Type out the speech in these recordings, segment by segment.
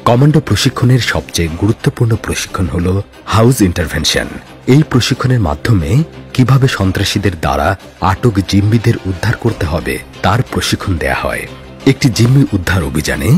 Commando প্রশিক্ষণের সবচেয়ে গুরুত্বপূর্ণ প্রশিক্ষণ হল হাউস ইন্টারভেনশন। এই প্রশিক্ষণের মাধ্যমে কিভাবে সন্ত্রাসীদের দ্বারা আটক জিম্মিদের উদ্ধার করতে হবে তার প্রশিক্ষণ দেয়া হয়। একটি জিম্মি উদ্ধার অভিযানে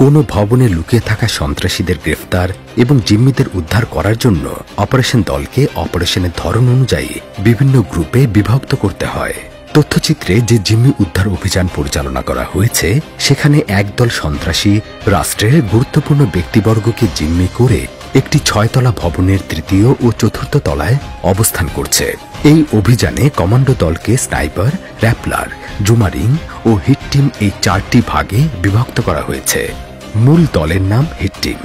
কোনো ভবনে লুকিয়ে থাকা সন্ত্রাসীদের গ্রেফতার এবং জিম্মিদের উদ্ধার করার জন্য অপারেশন দলকে অপারেশনের ধরন অনুযায়ী বিভিন্ন গ্রুপে বিভক্ত করতে হয়। তথ্যচিত্রে যে জিম্মি উদ্ধার অভিযান পরিচালনা করা হয়েছে সেখানে একদল সন্ত্রাসী রাষ্ট্রের গুরুত্বপূর্ণ ব্যক্তিবর্গকে জিম্মি করে একটি 6 তলা ভবনের 3য় ও 4র্থ তলায় অবস্থান করছে। এই অভিযানে কমান্ডো দলকে স্নাইপার, র্যাপলার, জুমারিং ও হিট টিম এই 4টি ভাগে বিভক্ত করা হয়েছে। মূল দলের নাম হিট টিম,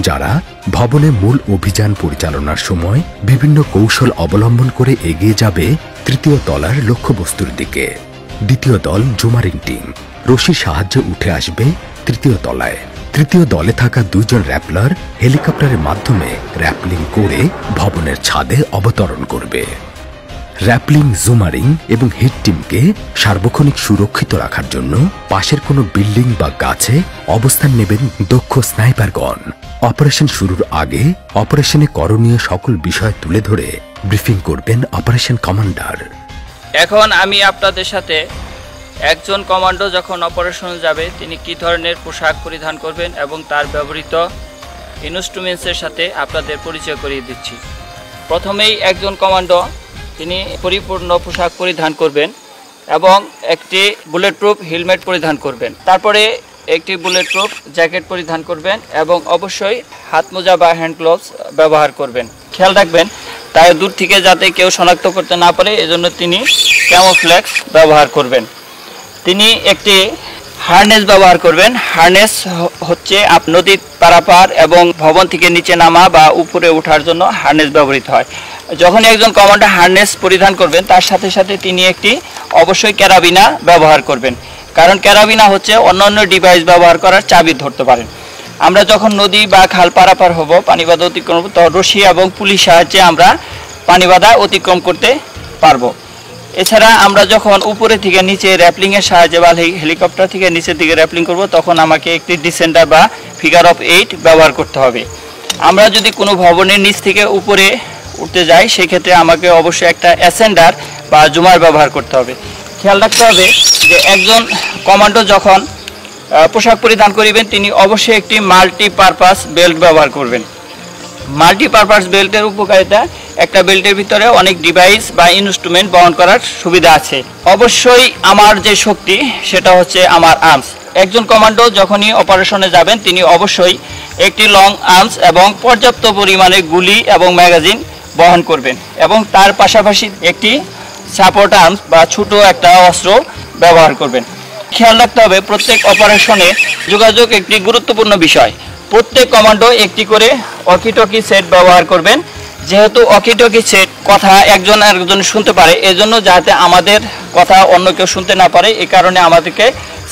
যারা ভবনে মূল অভিযান পরিচালনার সময় বিভিন্ন কৌশল অবলম্বন করে এগিয়ে যাবে 3য় তলার লক্ষ্যবস্তুর দিকে। দ্বিতীয় দল জুমারিং টিম রশির সাহায্যে উঠে আসবে 3য় তলায়। 3য় দলে থাকা 2 জন র্যাপলার হেলিকপ্টারের মাধ্যমে র্যাপলিং করে ভবনের ছাদে অবতরণ করবে। র্যাপলিং, জুমারিং এবং হিট টিমকে সার্বক্ষণিক সুরক্ষিত রাখার জন্য পাশের কোনো বিল্ডিং বা গাছে অবস্থান নেবেন দক্ষ স্নাইপারগণ। অপারেশন শুরুর আগে অপারেশনে করণীয় সকল বিষয় তুলে ধরে ব্রিফিং করবেন অপারেশন কমান্ডার। এখন আমি আপনাদের সাথে একজন কমান্ডো যখন অপারেশনে যাবে তিনি কি ধরনের পোশাক পরিধান করবেন এবং তার ব্যবহৃত ইনস্ট্রুমেন্টসের সাথে আপনাদের পরিচয় করিয়ে দিচ্ছি। প্রথমেই একজন কমান্ডো তিনি পরিপূর্ণ পোশাক পরিধান করবেন এবং একটি বুলেট প্রুফ হেলমেট পরিধান করবেন। তারপরে একটি বুলেট প্রুফ জ্যাকেট পরিধান করবেন এবং অবশ্যই হাত মোজা বা হ্যান্ড গ্লোভস ব্যবহার করবেন। খেয়াল রাখবেন তাই দূর থেকে যাতে কেউ শনাক্ত করতে না পারে এজন্য তিনি ক্যামোফ্লেক্স ব্যবহার করবেন। তিনি একটি হার্নেস ব্যবহার করবেন। হার্নেস হচ্ছে নদী পারাপার এবং ভবন থেকে নিচে নামা বা উপরে ওঠার জন্য হার্নেস ব্যবহৃত হয়। যখন একজন কমান্ডার হার্নেস পরিধান করবেন তার সাথে সাথে তিনি একটি অবশ্যই ক্যারাবিনা ব্যবহার করবেন, কারণ ক্যারাবিনা হচ্ছে অন্যান্য ডিভাইস ব্যবহার করার চাবি ধরতে পারেন। আমরা যখন নদী বা খাল পারাপার হব, পানিবাধা অতিক্রম করব, তখন রশি এবং পুলিশ সাহায্যে আমরা পানিবাধা অতিক্রম করতে পারবো। এছাড়া আমরা যখন উপরে থেকে নিচে র্যাপলিংয়ের সাহায্যে বা হেলিকপ্টার থেকে নিচের দিকে র্যাপলিং করব তখন আমাকে একটি ডিসেন্ডার বা ফিগার অফ 8 ব্যবহার করতে হবে। আমরা যদি কোনো ভবনের নিচ থেকে উপরে উঠতে যাই সেক্ষেত্রে আমাকে অবশ্যই একটা অ্যাসেন্ডার বা জুমার ব্যবহার করতে হবে। খেয়াল রাখতে হবে যে একজন কমান্ডো যখন পোশাক পরিধান করিবেন তিনি অবশ্যই একটি মাল্টিপারপাস বেল্ট ব্যবহার করবেন। মাল্টিপারপাস বেল্টের উপকারিতা একটা বেল্টের ভিতরে অনেক ডিভাইস বা ইনস্ট্রুমেন্ট বহন করার সুবিধা আছে। অবশ্যই আমার যে শক্তি সেটা হচ্ছে আমার আর্মস। একজন কমান্ডো যখনই অপারেশনে যাবেন তিনি অবশ্যই একটি লং আর্মস এবং পর্যাপ্ত পরিমাণে গুলি এবং ম্যাগাজিন বহন করবেন এবং তার পাশাপাশি একটি সাপোর্ট আর্মস বা ছোট একটা অস্ত্র ব্যবহার করবেন। খেয়াল রাখতে হবে প্রত্যেক অপারেশনে যোগাযোগ একটি গুরুত্বপূর্ণ বিষয়। প্রত্যেক কমান্ডো একটি করে ওয়াকি-টকি সেট ব্যবহার করবেন। যেহেতু ওয়াকি-টকি সেট কথা একজন আরেকজন শুনতে পারে, এজন্য যাতে আমাদের কথা অন্য কেউ শুনতে না পারে এই কারণে আমাদেরকে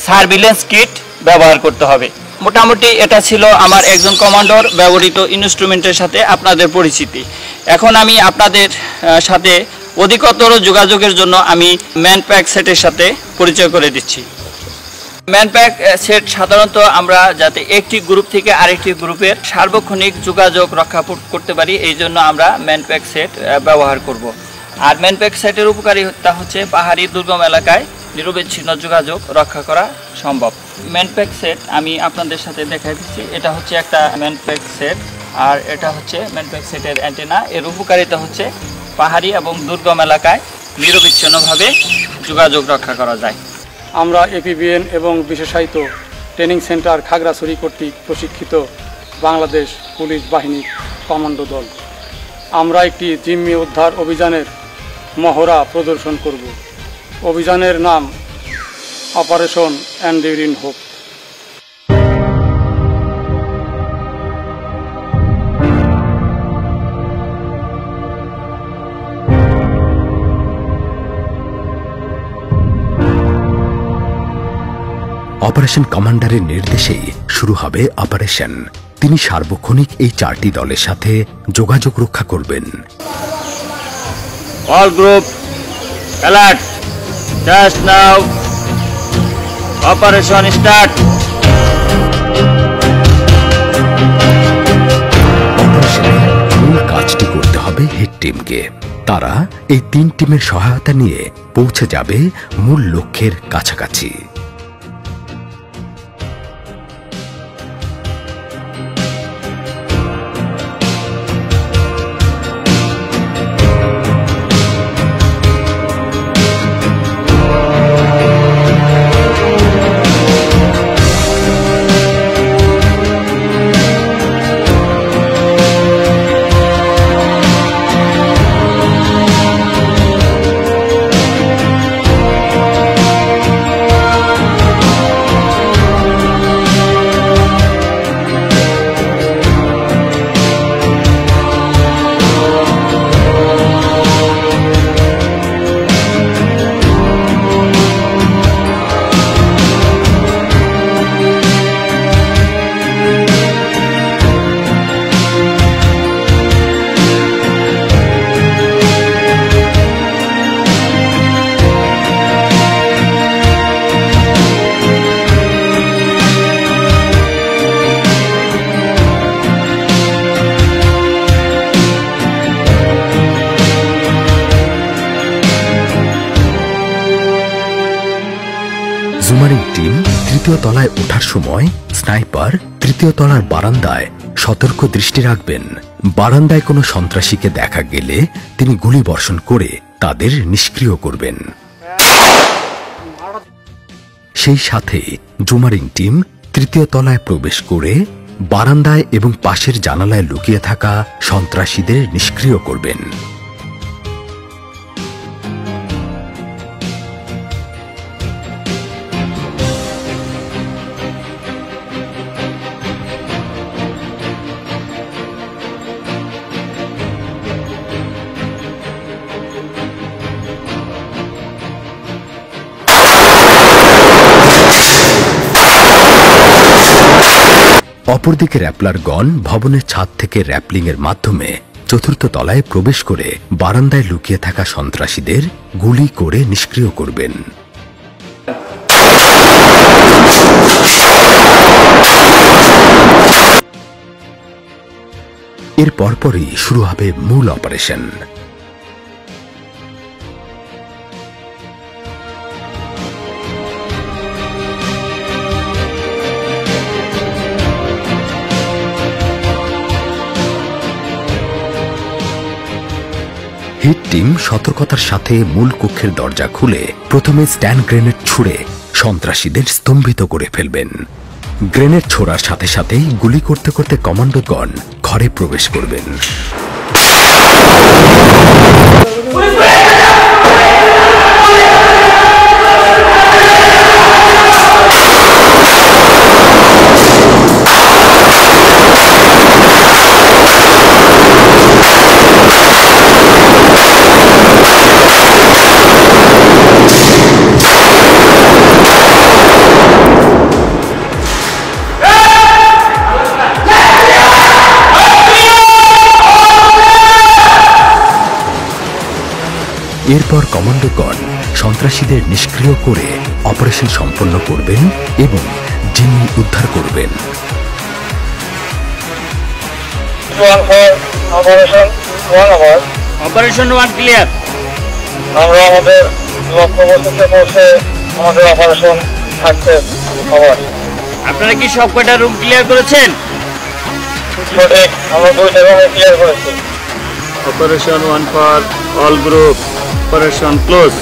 সার্ভিলেন্স কিট ব্যবহার করতে হবে। মোটামুটি এটা ছিল আমার একজন কমান্ডোর ব্যবহৃত ইনস্ট্রুমেন্টের সাথে আপনাদের পরিচিতি। এখন আমি আপনাদের সাথে অধিকতর যোগাযোগের জন্য আমি ম্যানপ্যাক সেটের সাথে পরিচয় করে দিচ্ছি। ম্যানপ্যাক সেট সাধারণত আমরা যাতে একটি গ্রুপ থেকে আরেকটি গ্রুপের সার্বক্ষণিক যোগাযোগ রক্ষা করতে পারি এই জন্য আমরা ম্যানপ্যাক সেট ব্যবহার করব। আর ম্যানপ্যাক সেটের উপকারিতা হচ্ছে পাহাড়ি দুর্গম এলাকায় নিরবিচ্ছিন্ন যোগাযোগ রক্ষা করা সম্ভব। ম্যানপ্যাক সেট আমি আপনাদের সাথে দেখাই দিচ্ছি। এটা হচ্ছে একটা ম্যানপ্যাক সেট আর এটা হচ্ছে ম্যানপ্যাক সেটের অ্যান্টেনা। এর উপকারিতা হচ্ছে পাহাড়ি এবং দুর্গম এলাকায় নিরবিচ্ছিন্নভাবে যোগাযোগ রক্ষা করা যায়। আমরা এপিবিএন এবং বিশেষায়িত ট্রেনিং সেন্টার খাগড়াছড়ি কর্তৃক প্রশিক্ষিত বাংলাদেশ পুলিশ বাহিনীর কমান্ডো দল। আমরা একটি জিম্মি উদ্ধার অভিযানের মহড়া প্রদর্শন করব। অভিযানের নাম অপারেশন এন্ডিউরিং হোপ। অপারেশন কমান্ডারের নির্দেশেই শুরু হবে অপারেশন। তিনি সার্বক্ষণিক এই 4টি দলের সাথে যোগাযোগ রক্ষা করবেন। All group alert, just now operation start. Hit টিমকে। তারা এই 3 টিমের সহায়তা নিয়ে পৌঁছে যাবে মূল লক্ষ্যের কাছাকাছি। জুমারিং টিম 3য় তলায় ওঠার সময় স্নাইপার 3য় তলার বারান্দায় সতর্ক দৃষ্টি রাখবেন। বারান্দায় কোনো সন্ত্রাসীকে দেখা গেলে তিনি গুলি বর্ষণ করে তাদের নিষ্ক্রিয় করবেন। সেই সাথে জুমারিং টিম 3য় তলায় প্রবেশ করে বারান্দায় এবং পাশের জানালায় লুকিয়ে থাকা সন্ত্রাসীদের নিষ্ক্রিয় করবেন। অপরদিকে র্যাপলার গন ভবনের ছাদ থেকে র্যাপলিং এর মাধ্যমে 4র্থ তলায় প্রবেশ করে বারান্দায় লুকিয়ে থাকা সন্ত্রাসীদের গুলি করে নিষ্ক্রিয় করবেন। এর পরপরই শুরু হবে মূল অপারেশন। হিট টিম সতর্কতার সাথে মূল কক্ষের দরজা খুলে প্রথমে স্ট্যান্ড গ্রেনেড ছুড়ে সন্ত্রাসীদের স্তম্ভিত করে ফেলবেন। গ্রেনেড ছোড়ার সাথে সাথেই গুলি করতে করতে কমান্ডোগণ ঘরে প্রবেশ করবেন। এরপর কমান্ডোগণ সন্ত্রাসীদের নিষ্ক্রিয় করে অপারেশন সম্পন্ন করবেন এবং জিম্মি উদ্ধার করবেন। Operation 1 clear. আমরা আমাদের লক্ষ্যবস্তুতে পৌঁছে আমাদের অপারেশন সাকসেস হওয়ার। আপনারা কি সব কয়টা রুম ক্লিয়ার করেছেন? সঠিক, আমরা 2টা রুম ক্লিয়ার করেছি। Operation 1 for all group, operation close.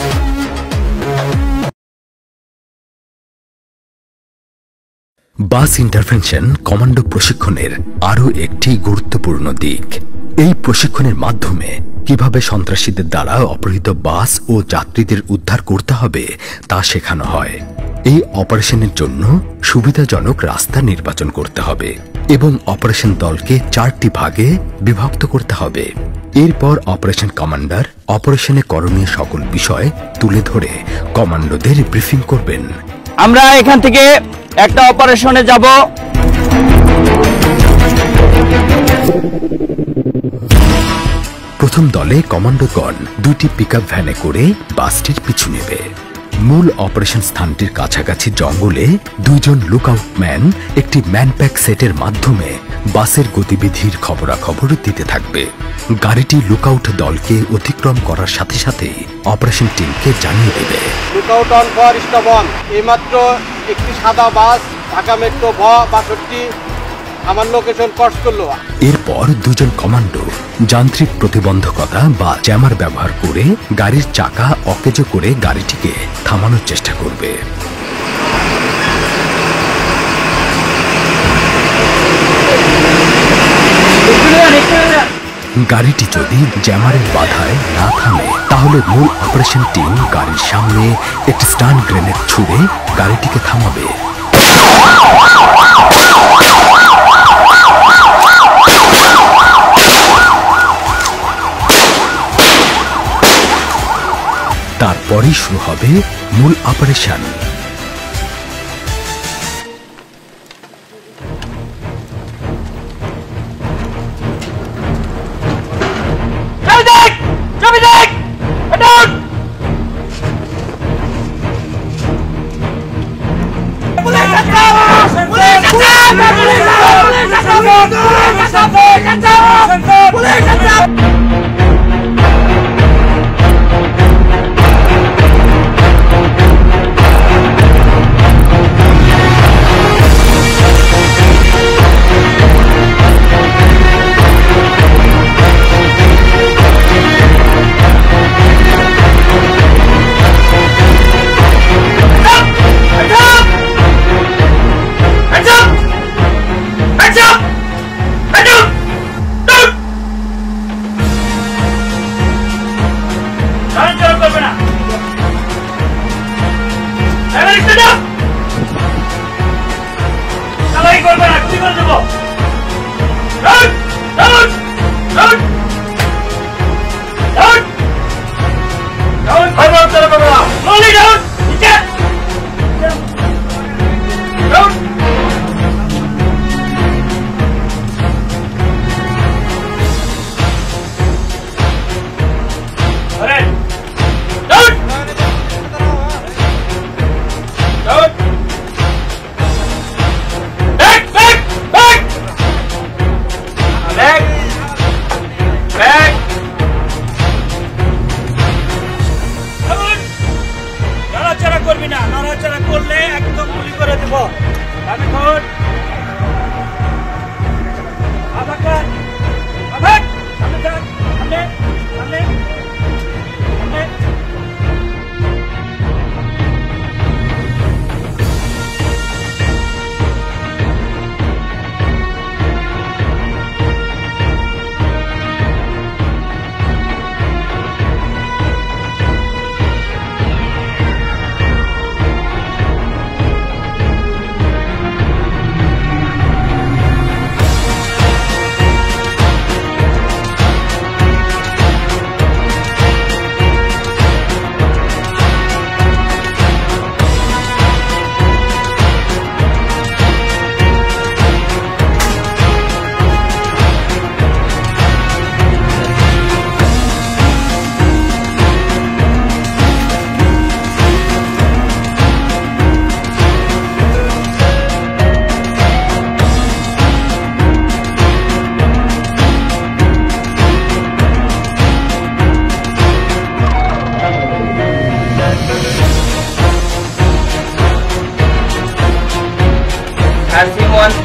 Bus intervention commando প্রশিক্ষণের আরও একটি গুরুত্বপূর্ণ দিক। এই প্রশিক্ষণের মাধ্যমে কিভাবে সন্ত্রাসীদের দ্বারা অপহৃত বাস ও যাত্রীদের উদ্ধার করতে হবে তা শেখানো হয়। এই অপারেশনের জন্য সুবিধাজনক রাস্তা নির্বাচন করতে হবে এবং অপারেশন দলকে 4টি ভাগে বিভক্ত করতে হবে। এরপর অপারেশন কমান্ডার অপারেশনে করণীয় সকল বিষয় তুলে ধরে কমান্ডোদের ব্রিফিং করবেন। আমরা এখান থেকে একটা অপারেশনে যাব। প্রথম দলে কমান্ডোগণ 2টি পিকআপ ভ্যানে করে বাসটির পিছু নেবে। মূল অপারেশন স্থানটির কাছাকাছি জঙ্গলে 2 জন লুকআউটম্যান একটি ম্যানপ্যাক সেটের মাধ্যমে বাসের গতিবিধির খবরাখবর দিতে থাকবে। গাড়িটি লুকআউট দলকে অতিক্রম করার সাথে সাথে অপারেশন টিমকে জানিয়ে দেবে। Lookout on for stop on. এইমাত্র একটি সাদা বাস ঢাকা মেট্রো ভ 62 আমার লোকেশন ক্রস করলো। এরপর 2 জন কমান্ডো যান্ত্রিক প্রতিবন্ধকতা বা জ্যামার ব্যবহার করে গাড়ির চাকা অকেজো করে গাড়িটিকে থামানোর চেষ্টা করবে। গাড়িটি যদি জ্যামারের বাধায় না থামে তাহলে মূল অপারেশন টিম গাড়ির সামনে একটি স্টান গ্রেনেড ছুড়ে গাড়িটিকে থামাবে। তারপরই শুরু হবে মূল অপারেশন।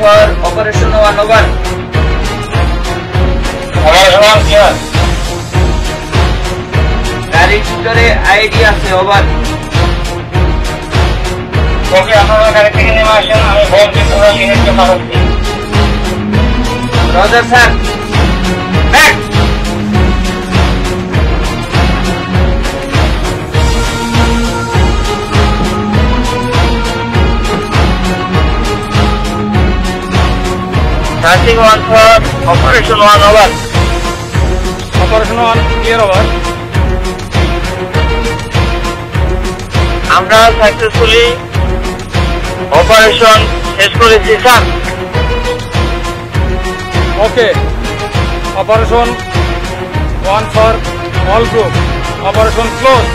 For Operation 101. গাড়ির ভিতরে আইডি আছে, ওভার। ওকে, আপনারা গাড়ি থেকে নেমে আসেন, আমি বলছি পুরো ইউনিটকে পাঠাচ্ছি। Roger sir, back. Passing on for Operation 101. Operation 1 clear over. আমরা সাকসেসফুলি অপারেশন শেষ করেছি sir. Okay, operation 1 for all group. Operation close.